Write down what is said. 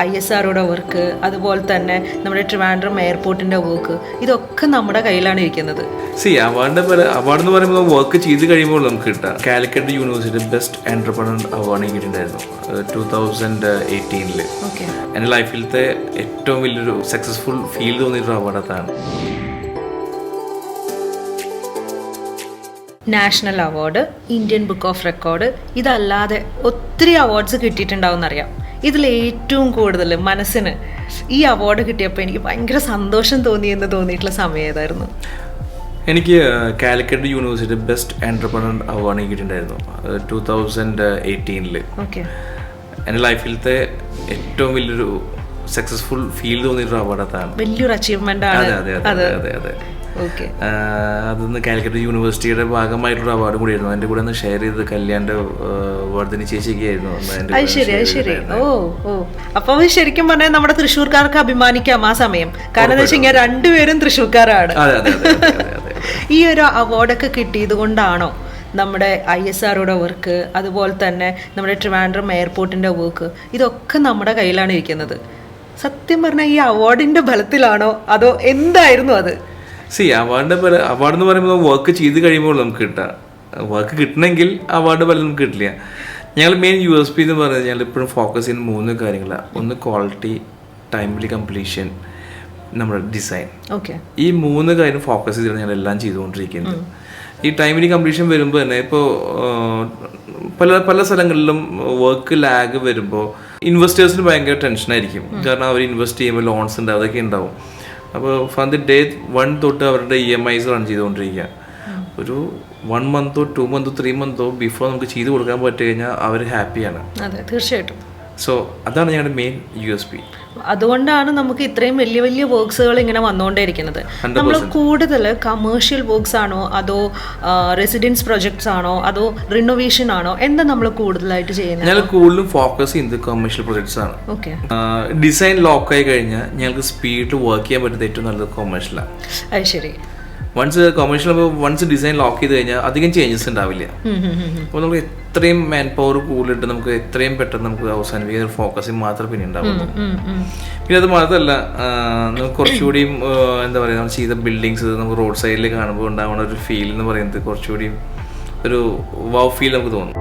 ISROയുടെ work, അതുപോലെ തന്നെ നമ്മുടെ ട്രിവാൻഡ്രം എയർപോർട്ടിൻ്റെ വർക്ക്, ഇതൊക്കെ നമ്മുടെ കയ്യിലാണ് ഇരിക്കുന്നത്. അവാർഡ് എന്ന് പറയുമ്പോൾ വർക്ക് ചെയ്ത് കഴിയുമ്പോൾ നമുക്ക് കിട്ടാം. Calicut university best entrepreneur award കിട്ടിയിട്ടുണ്ടായിരുന്നു 2018. എൻ്റെ ലൈഫിലത്തെ ഏറ്റവും വലിയൊരു സക്സസ്ഫുൾ ഫീൽ തോന്നിയിട്ടുള്ള അവാർഡ് അതാണ്. National award, Indian book of record, ഇതല്ലാതെ ഒത്തിരി അവാർഡ്സ് കിട്ടിയിട്ടുണ്ടാവുമെന്നറിയാം. ഇതിൽ ഏറ്റവും കൂടുതൽ മനസ്സിന് ഈ അവാർഡ് കിട്ടിയപ്പോൾ എനിക്ക് ഭയങ്കര സന്തോഷം തോന്നിയിട്ടുള്ള സമയം ഏതായിരുന്നു? എനിക്ക് Calicut university best entrepreneur award കിട്ടിയിട്ടുണ്ടായിരുന്നു 2018. എൻ്റെ ലൈഫിലത്തെ ഏറ്റവും വലിയൊരു സക്സസ്ഫുൾ ഫീൽ തോന്നിയിട്ടുള്ള അവാർഡ് അതാണ്. വലിയൊരു അച്ചീവ്മെന്റ് ആണ്. അതെ. അതൊന്ന് കാലിക്കറ്റ് യൂണിവേഴ്സിറ്റിയുടെ ഭാഗമായിട്ടുള്ള അവാർഡ് കൂടിയായിരുന്നു. എൻ്റെ കൂടെ ഒന്ന് ഷെയർ ചെയ്ത് കല്യാണിന്റെ വർദ്ധനി ചേച്ചിക്കായിരുന്നു. അപ്പൊ ശരിക്കും പറഞ്ഞാൽ നമ്മുടെ തൃശ്ശൂർക്കാർക്ക് അഭിമാനിക്കാം ആ സമയം. കാരണം എന്താ വെച്ച് കഴിഞ്ഞാൽ രണ്ടുപേരും തൃശ്ശൂർക്കാരാണ്. ഈ ഒരു അവാർഡൊക്കെ കിട്ടിയത് കൊണ്ടാണോ നമ്മുടെ ISROയുടെ വർക്ക്, അതുപോലെ തന്നെ നമ്മുടെ ട്രിവാൻഡ്രം എയർപോർട്ടിന്റെ വർക്ക്, ഇതൊക്കെ നമ്മുടെ കയ്യിലാണ് ഇരിക്കുന്നത്? സത്യം പറഞ്ഞാൽ ഈ അവാർഡിന്റെ ബലത്തിലാണോ അതോ എന്തായിരുന്നു അത്? അവാർഡ് എന്ന് പറയുമ്പോൾ വർക്ക് ചെയ്ത് കഴിയുമ്പോൾ നമുക്ക് കിട്ടാം. വർക്ക് കിട്ടണമെങ്കിൽ അവാർഡ് പലതും നമുക്ക് കിട്ടില്ല. ഞങ്ങൾ മെയിൻ USP എന്ന് പറയുന്നത് ഞങ്ങൾ ഇപ്പോഴും ഫോക്കസ് ചെയ്യുന്ന 3 കാര്യങ്ങളാണ്. ഒന്ന് ക്വാളിറ്റി, ടൈംലി കംപ്ലീഷൻ, നമ്മുടെ ഡിസൈൻ. ഈ 3 കാര്യം ഫോക്കസ് ചെയ്തിട്ടാണ് ഞങ്ങൾ എല്ലാം ചെയ്തുകൊണ്ടിരിക്കുന്നത്. ഈ ടൈംലി കംപ്ലീഷൻ വരുമ്പോൾ തന്നെ ഇപ്പോൾ പല സ്ഥലങ്ങളിലും വർക്ക് ലാഗ് വരുമ്പോൾ ഇൻവെസ്റ്റേഴ്സിന് ഭയങ്കര ടെൻഷനായിരിക്കും. കാരണം അവർ ഇൻവെസ്റ്റ് ചെയ്യുമ്പോൾ ലോൺസ് ഉണ്ട്, അതൊക്കെ ഉണ്ടാവും. അപ്പോൾ ഫ്രം ദി ഡേ 1 തൊട്ട് അവരുടെ EMIs റൺ ചെയ്തുകൊണ്ടിരിക്കുക. ഒരു 1 മന്തോ 2 മന്തോ 3 മന്തോ ബിഫോർ നമുക്ക് ചെയ്ത് കൊടുക്കാൻ പറ്റി കഴിഞ്ഞാൽ അവർ ഹാപ്പിയാണ്. അതെ, തീർച്ചയായിട്ടും. സോ അതാണ് ഞങ്ങളുടെ മെയിൻ USP. അതുകൊണ്ടാണ് നമുക്ക് ഇത്രയും വലിയ വലിയ വർക്ക്സുകൾ ഇങ്ങനെ വന്നുകൊണ്ടേയിരിക്കുന്നത്. നമ്മൾ കൂടുതൽ കമേഴ്ഷ്യൽ വർക്ക്സ് ആണോ അതോ റെസിഡൻസ് പ്രൊജക്ട്സ് ആണോ അതോ റിനോവേഷൻ ആണോ, എന്താ നമ്മൾ കൂടുതലായിട്ട് ചെയ്യുന്നത്? ഞങ്ങൾ കൂടുതലും ഫോക്കസ് ചെയ്യുന്നത് കമേഴ്ഷ്യൽ പ്രൊജക്ട്സ് ആണ്. ഡിസൈൻ ലോക്ക് ആയി കഴിഞ്ഞാൽ ഞങ്ങൾക്ക് സ്പീഡിൽ വർക്ക് ചെയ്യാൻ പറ്റുന്നത് ഏറ്റവും നല്ലത് കൊമേഴ്ഷ്യലാണ്. അത് ശരി. വൺസ് ഡിസൈൻ ലോക്ക് ചെയ്ത് കഴിഞ്ഞാൽ അധികം ചേഞ്ചസ് ഉണ്ടാവില്ല. അപ്പോൾ നമുക്ക് എത്രയും മാൻ പവർ കൂടുതലിട്ട് നമുക്ക് എത്രയും പെട്ടെന്ന് നമുക്ക് അവസാനിപ്പിക്കുന്ന ഫോക്കസിങ് മാത്രമേ പിന്നെ ഉണ്ടാവുള്ളൂ. പിന്നെ അത് മാത്രമല്ല, നമുക്ക് കുറച്ചുകൂടിയും എന്താ പറയുക, നമ്മൾ ചെയ്ത ബിൽഡിങ്സ് നമുക്ക് റോഡ് സൈഡിൽ കാണുമ്പോൾ ഉണ്ടാവുന്ന ഒരു ഫീൽ എന്ന് പറയുന്നത് കുറച്ചുകൂടി ഒരു വൗ ഫീൽ നമുക്ക് തോന്നും.